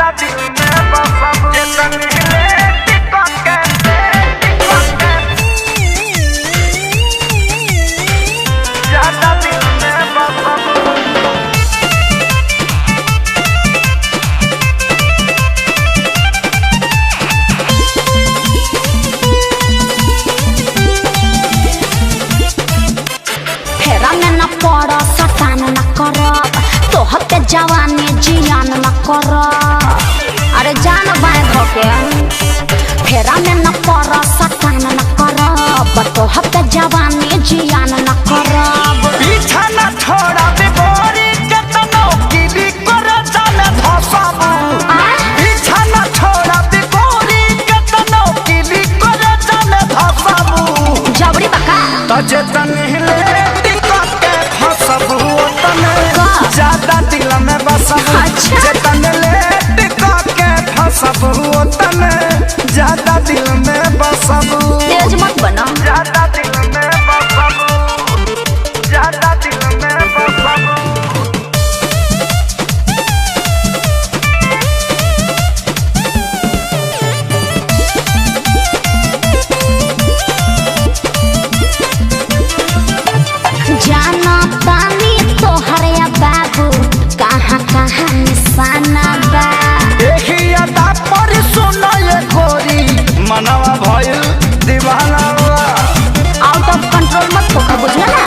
ज्यादा दिल में बसब जितन हिले टिकट के ज्यादा दिल में बसब। पड़ा सटान न करब तोहर के जवानी जियान न करब। अरे जान बाय धोके फेरा में न पड़ा सटान न करब तोहर के जवानी जियान न करब। पीछा न छोड़ा बिगोरी केतनो गिरी कर जाने धसब। पीछा न छोड़ा बिगोरी केतनो गिरी कर जाने धसब। जबरी बका त जेतन हिले ज्यादा दिल में बसब। जेतन लेट के फसब ओतन ज्यादा दिल में बसब। तेज मत बना ज्यादा दिल में बसब। ज्यादा दिल में बसब। जाना तानी तोहर या बाबू कहाँ कहाँ निशाना बा। देखी अदा पर सुनो ये गोरी मनवा भइल दीवाना बा। आउट ऑफ कंट्रोल मत होकर बुझला ना।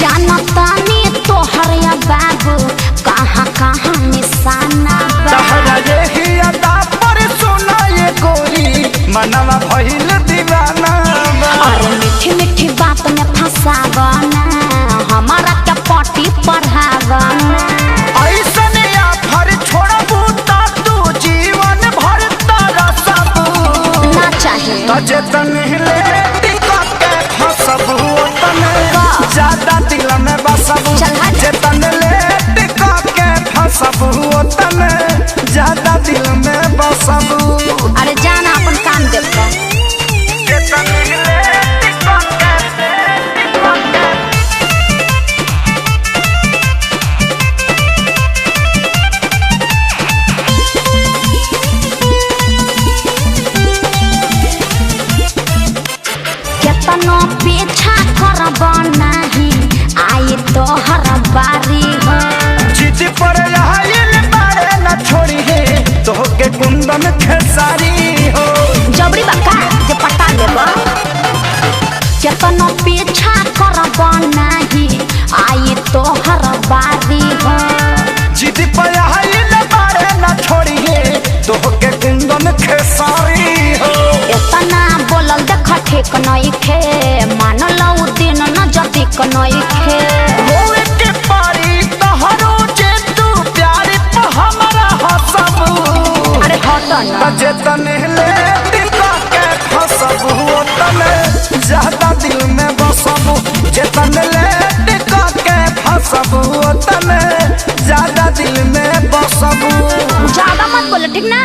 जाना तानी तोहर या बाबू कहाँ कहाँ निशाना बा। तहरा देखी अदा पर सुनो ये गोरी मनवा भइल दीवाना बा। अरे मीठी मीठी बात में फंसावना हमारा क्या पार्टी पढ़ावना। ऐसने आफर छोड़बू ता तू जीवन भर तरसब। ना चाहे त जेतन हिले टिकट के फसब ओतन ज्यादा दिल में बसब। जेतन ले टिकट के फसब ओतन ज्यादा दिल में बसब। अरे जाना अपन काम देखो। जेतन हिले टिकट के केतनो पीछा करब नहीं आई तोहर बारी हो। जिद पर आइल बारे न छोड़ी है तोहके कुंदन खेसारी हो। जबरी बका जे पटा लेब केतनो पीछा करब नहीं आई तोहर बारी हो। जिद पर आइल बारे न छोड़ी है तोहके कुंदन खेसारी हो। इतना बोलल देख ठीक नहीं खे मान लो दिन न जदी नहीं खे। होए के पारी तोहरो जे तू प्यारी पे हमरा हसब। अरे हट ना जेतन ले टिकट के फसब ओतन ज्यादा दिल में बसब। जेतन ले टिकट के फसब ओतन ज्यादा दिल में बसब। ज्यादा मत बोलो ठीक ना।